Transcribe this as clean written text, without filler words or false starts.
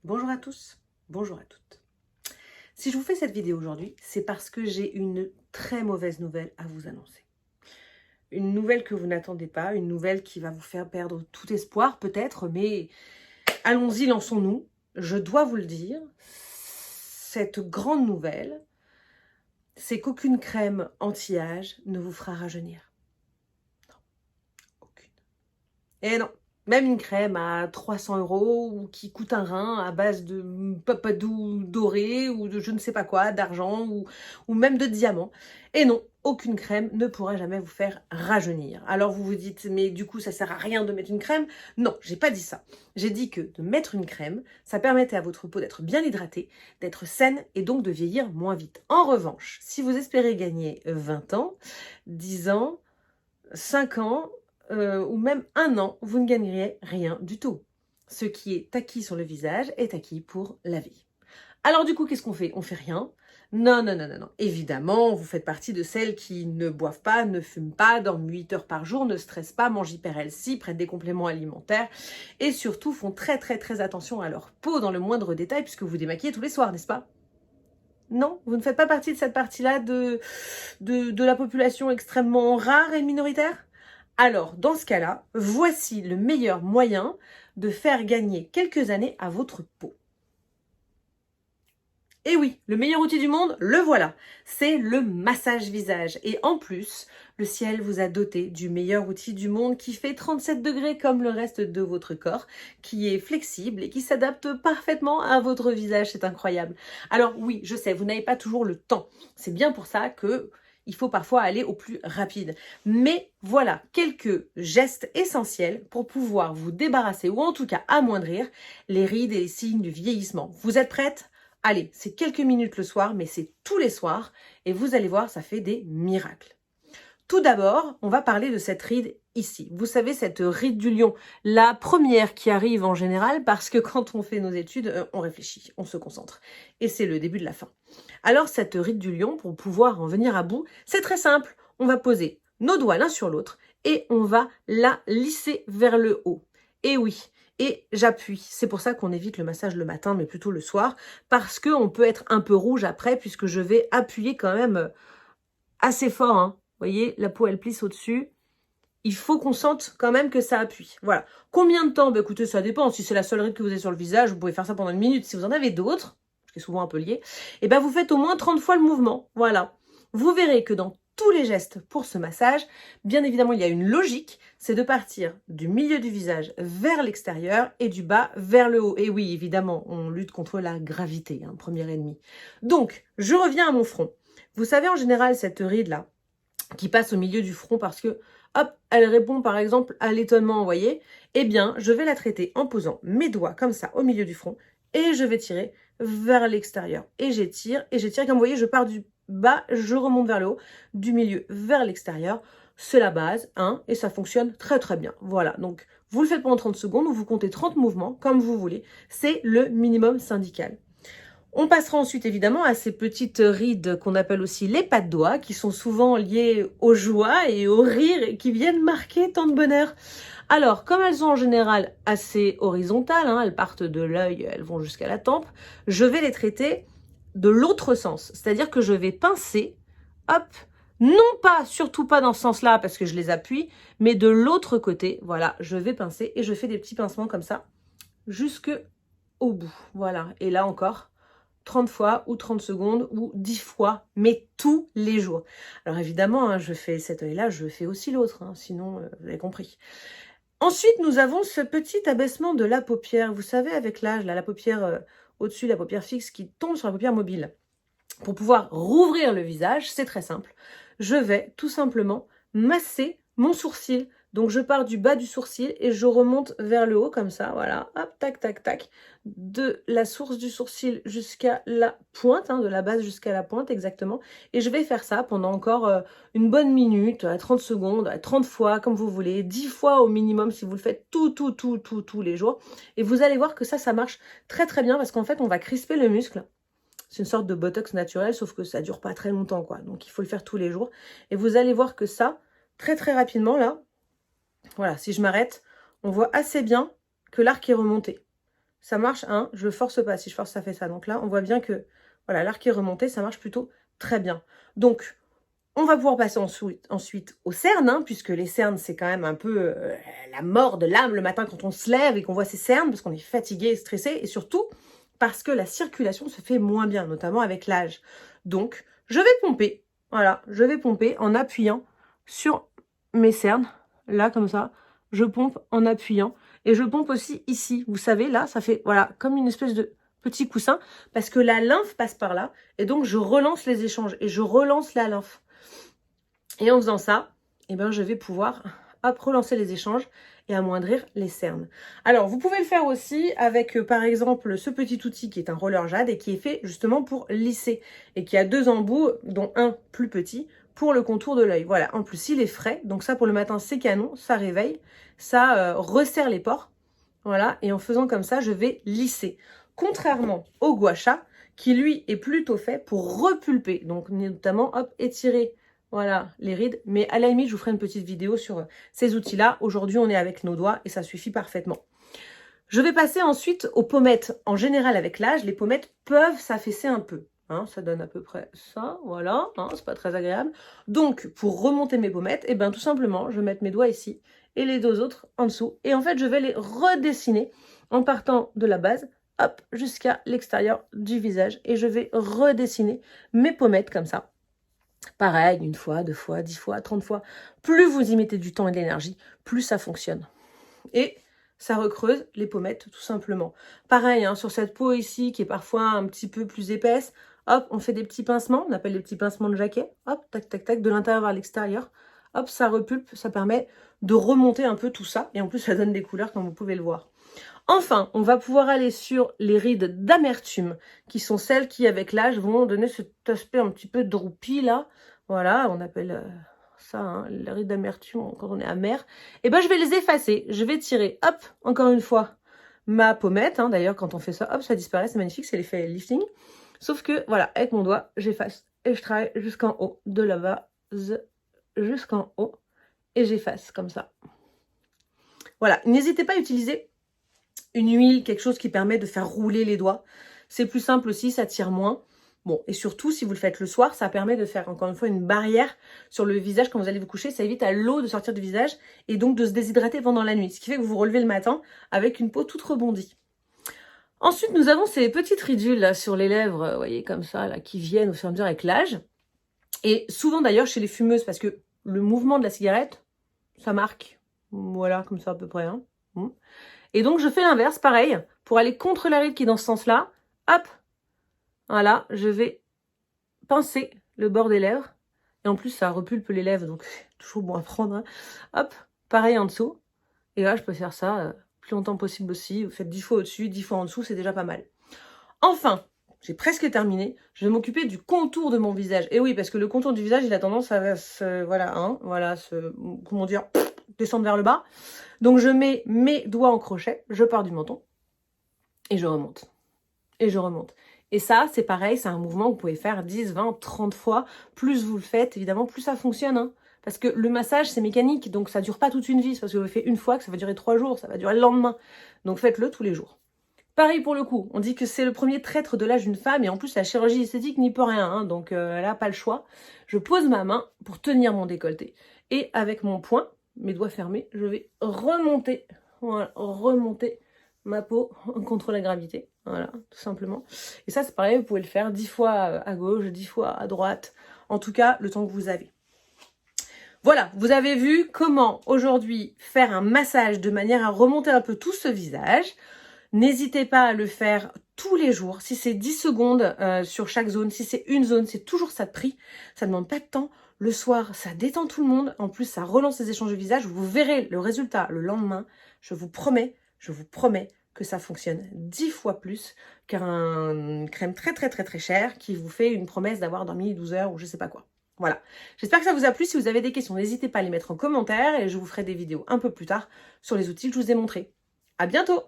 Bonjour à tous, bonjour à toutes. Si je vous fais cette vidéo aujourd'hui, c'est parce que j'ai une très mauvaise nouvelle à vous annoncer. Une nouvelle que vous n'attendez pas, une nouvelle qui va vous faire perdre tout espoir peut-être, mais allons-y, lançons-nous. Je dois vous le dire, cette grande nouvelle, c'est qu'aucune crème anti-âge ne vous fera rajeunir. Non, aucune. Et non, même une crème à 300 € ou qui coûte un rein à base de papadou doré ou de je ne sais pas quoi, d'argent ou même de diamants. Et non, aucune crème ne pourra jamais vous faire rajeunir. Alors vous vous dites, mais du coup ça sert à rien de mettre une crème? Non, j'ai pas dit ça. J'ai dit que de mettre une crème, ça permettait à votre peau d'être bien hydratée, d'être saine et donc de vieillir moins vite. En revanche, si vous espérez gagner 20 ans, 10 ans, 5 ans, ou même 1 an, vous ne gagneriez rien du tout. Ce qui est acquis sur le visage est acquis pour la vie. Alors du coup, qu'est-ce qu'on fait? On fait rien? Non, non, non, non, non. Évidemment, vous faites partie de celles qui ne boivent pas, ne fument pas, dorment 8 heures par jour, ne stressent pas, mangent hyper healthy, prennent des compléments alimentaires et surtout font très très très attention à leur peau dans le moindre détail puisque vous démaquillez tous les soirs, n'est-ce pas? Non, vous ne faites pas partie de cette partie-là de la population extrêmement rare et minoritaire? Alors, dans ce cas-là, voici le meilleur moyen de faire gagner quelques années à votre peau. Et oui, le meilleur outil du monde, le voilà. C'est le massage visage. Et en plus, le ciel vous a doté du meilleur outil du monde qui fait 37 degrés comme le reste de votre corps, qui est flexible et qui s'adapte parfaitement à votre visage. C'est incroyable. Alors oui, je sais, vous n'avez pas toujours le temps. C'est bien pour ça que il faut parfois aller au plus rapide. Mais voilà quelques gestes essentiels pour pouvoir vous débarrasser ou en tout cas amoindrir les rides et les signes du vieillissement. Vous êtes prête? Allez, c'est quelques minutes le soir, mais c'est tous les soirs. Et vous allez voir, ça fait des miracles. Tout d'abord, on va parler de cette ride ici. Vous savez, cette ride du lion, la première qui arrive en général parce que quand on fait nos études, on réfléchit, on se concentre. Et c'est le début de la fin. Alors, cette ride du lion, pour pouvoir en venir à bout, c'est très simple. On va poser nos doigts l'un sur l'autre et on va la lisser vers le haut. Et oui, et j'appuie. C'est pour ça qu'on évite le massage le matin, mais plutôt le soir, parce qu'on peut être un peu rouge après, puisque je vais appuyer quand même assez fort, hein. Vous voyez, la peau, elle plisse au-dessus. Il faut qu'on sente quand même que ça appuie. Voilà. Combien de temps? Bah, écoutez, ça dépend. Si c'est la seule ride que vous avez sur le visage, vous pouvez faire ça pendant 1 minute. Si vous en avez d'autres, ce qui est souvent un peu lié, et ben vous faites au moins 30 fois le mouvement. Voilà. Vous verrez que dans tous les gestes pour ce massage, bien évidemment, il y a une logique. C'est de partir du milieu du visage vers l'extérieur et du bas vers le haut. Et oui, évidemment, on lutte contre la gravité, hein, premier ennemi. Donc, je reviens à mon front. Vous savez, en général, cette ride-là, qui passe au milieu du front parce que, hop, elle répond par exemple à l'étonnement, vous voyez, eh bien, je vais la traiter en posant mes doigts comme ça au milieu du front et je vais tirer vers l'extérieur. Et j'étire, comme vous voyez, je pars du bas, je remonte vers le haut, du milieu vers l'extérieur. C'est la base, hein, et ça fonctionne très très bien. Voilà, donc vous le faites pendant 30 secondes ou vous comptez 30 mouvements, comme vous voulez. C'est le minimum syndical. On passera ensuite évidemment à ces petites rides qu'on appelle aussi les pas de doigts, qui sont souvent liées aux joies et au rire et qui viennent marquer tant de bonheur. Alors, comme elles sont en général assez horizontales, hein, elles partent de l'œil, elles vont jusqu'à la tempe, je vais les traiter de l'autre sens. C'est-à-dire que je vais pincer, hop, non pas, surtout pas dans ce sens-là parce que je les appuie, mais de l'autre côté, voilà, je vais pincer et je fais des petits pincements comme ça, jusque au bout. Voilà, et là encore, 30 fois ou 30 secondes ou 10 fois, mais tous les jours. Alors évidemment, hein, je fais cet œil-là, je fais aussi l'autre, hein, sinon, vous avez compris. Ensuite, nous avons ce petit abaissement de la paupière. Vous savez, avec l'âge, la paupière au-dessus, la paupière fixe qui tombe sur la paupière mobile. Pour pouvoir rouvrir le visage, c'est très simple. Je vais tout simplement masser mon sourcil. Donc, je pars du bas du sourcil et je remonte vers le haut comme ça. Voilà, hop, tac, tac, tac. De la source du sourcil jusqu'à la pointe, hein, de la base jusqu'à la pointe, exactement. Et je vais faire ça pendant encore une bonne minute, 30 secondes, 30 fois, comme vous voulez, 10 fois au minimum si vous le faites tous les jours. Et vous allez voir que ça marche très, très bien parce qu'en fait, on va crisper le muscle. C'est une sorte de botox naturel, sauf que ça dure pas très longtemps, quoi. Donc, il faut le faire tous les jours. Et vous allez voir que ça, très, très rapidement, là, voilà, si je m'arrête, on voit assez bien que l'arc est remonté. ça marche, hein, je le force pas. Si je force, ça fait ça. Donc là, on voit bien que, voilà, l'arc est remonté, ça marche plutôt très bien. Donc, on va pouvoir passer ensuite aux cernes, hein, puisque les cernes, c'est quand même un peu la mort de l'âme le matin quand on se lève et qu'on voit ses cernes, parce qu'on est fatigué, stressé, et surtout parce que la circulation se fait moins bien, notamment avec l'âge. Donc, je vais pomper, voilà, je vais pomper en appuyant sur mes cernes, là, comme ça. Je pompe en appuyant, et je pompe aussi ici. Vous savez, là, ça fait, voilà, comme une espèce de petit coussin, parce que la lymphe passe par là, et donc je relance les échanges, et je relance la lymphe. Et en faisant ça, eh ben, je vais pouvoir relancer les échanges et amoindrir les cernes. Alors, vous pouvez le faire aussi avec, par exemple, ce petit outil qui est un roller jade et qui est fait justement pour lisser et qui a 2 embouts, dont un plus petit, pour le contour de l'œil. Voilà, en plus, il est frais. Donc ça, pour le matin, c'est canon. Ça réveille, ça resserre les pores. Voilà, et en faisant comme ça, je vais lisser. Contrairement au gua sha, qui lui est plutôt fait pour repulper. Donc, notamment, hop, étirer. Voilà, les rides. Mais à la limite, je vous ferai une petite vidéo sur ces outils-là. Aujourd'hui, on est avec nos doigts et ça suffit parfaitement. Je vais passer ensuite aux pommettes. En général, avec l'âge, les pommettes peuvent s'affaisser un peu. Hein, ça donne à peu près ça, voilà. Hein, c'est pas très agréable. Donc, pour remonter mes pommettes, eh ben, tout simplement, je vais mettre mes doigts ici et les 2 autres en dessous. Et en fait, je vais les redessiner en partant de la base, hop, jusqu'à l'extérieur du visage. Et je vais redessiner mes pommettes comme ça. Pareil, 1 fois, 2 fois, 10 fois, 30 fois. Plus vous y mettez du temps et de l'énergie, plus ça fonctionne. Et ça recreuse les pommettes, tout simplement. Pareil, hein, sur cette peau ici, qui est parfois un petit peu plus épaisse, hop, on fait des petits pincements, on appelle les petits pincements de jaquet. Hop, tac, tac, tac, de l'intérieur vers l'extérieur. Hop, ça repulpe, ça permet de remonter un peu tout ça. Et en plus, ça donne des couleurs, comme vous pouvez le voir. Enfin, on va pouvoir aller sur les rides d'amertume, qui sont celles qui, avec l'âge, vont donner cet aspect un petit peu droupi, là. Voilà, on appelle ça, hein, les rides d'amertume, quand on est amer. Et ben, je vais les effacer. Je vais tirer, hop, encore une fois, ma pommette. Hein, d'ailleurs, quand on fait ça, hop, ça disparaît, c'est magnifique, c'est l'effet lifting. Sauf que, voilà, avec mon doigt, j'efface. Et je travaille jusqu'en haut, de la base jusqu'en haut. Et j'efface, comme ça. Voilà, n'hésitez pas à utiliser une huile, quelque chose qui permet de faire rouler les doigts. C'est plus simple aussi, ça tire moins. Bon, et surtout, si vous le faites le soir, ça permet de faire, encore une fois, une barrière sur le visage quand vous allez vous coucher. Ça évite à l'eau de sortir du visage et donc de se déshydrater pendant la nuit. Ce qui fait que vous vous relevez le matin avec une peau toute rebondie. Ensuite, nous avons ces petites ridules là, sur les lèvres, vous voyez, comme ça, là, qui viennent au fur et à mesure avec l'âge. Et souvent, d'ailleurs, chez les fumeuses, parce que le mouvement de la cigarette, ça marque. Voilà, comme ça à peu près. Hein. Et donc, je fais l'inverse, pareil, pour aller contre la ride qui est dans ce sens-là. Hop, voilà, je vais pincer le bord des lèvres. Et en plus, ça repulpe les lèvres, donc c'est toujours bon à prendre. Hein. Hop, pareil en dessous. Et là, je peux faire ça plus longtemps possible aussi. Vous faites 10 fois au-dessus, 10 fois en dessous, c'est déjà pas mal. Enfin, j'ai presque terminé. Je vais m'occuper du contour de mon visage. Et oui, parce que le contour du visage, il a tendance à se, voilà, hein, voilà, comment dire, descendre vers le bas. Donc, je mets mes doigts en crochet, je pars du menton et je remonte. Et je remonte. Et ça, c'est pareil, c'est un mouvement que vous pouvez faire 10, 20, 30 fois. Plus vous le faites, évidemment, plus ça fonctionne. Hein. Parce que le massage, c'est mécanique, donc ça ne dure pas toute une vie. C'est parce que vous le faites une fois que ça va durer 3 jours, ça va durer le lendemain. Donc faites-le tous les jours. Pareil pour le coup, on dit que c'est le premier traître de l'âge d'une femme, et en plus la chirurgie esthétique n'y peut rien, hein, donc elle n'a pas le choix. Je pose ma main pour tenir mon décolleté. Et avec mon poing, mes doigts fermés, je vais remonter, voilà, remonter ma peau contre la gravité, voilà, tout simplement. Et ça c'est pareil, vous pouvez le faire 10 fois à gauche, 10 fois à droite, en tout cas le temps que vous avez. Voilà, vous avez vu comment aujourd'hui faire un massage de manière à remonter un peu tout ce visage. N'hésitez pas à le faire tous les jours. Si c'est 10 secondes sur chaque zone, si c'est une zone, c'est toujours ça de prix. Ça ne demande pas de temps. Le soir, ça détend tout le monde. En plus, ça relance les échanges de visage. Vous verrez le résultat le lendemain. Je vous promets que ça fonctionne 10 fois plus qu'une crème très chère qui vous fait une promesse d'avoir dormi 12 heures ou je sais pas quoi. Voilà. J'espère que ça vous a plu. Si vous avez des questions, n'hésitez pas à les mettre en commentaire et je vous ferai des vidéos un peu plus tard sur les outils que je vous ai montrés. À bientôt!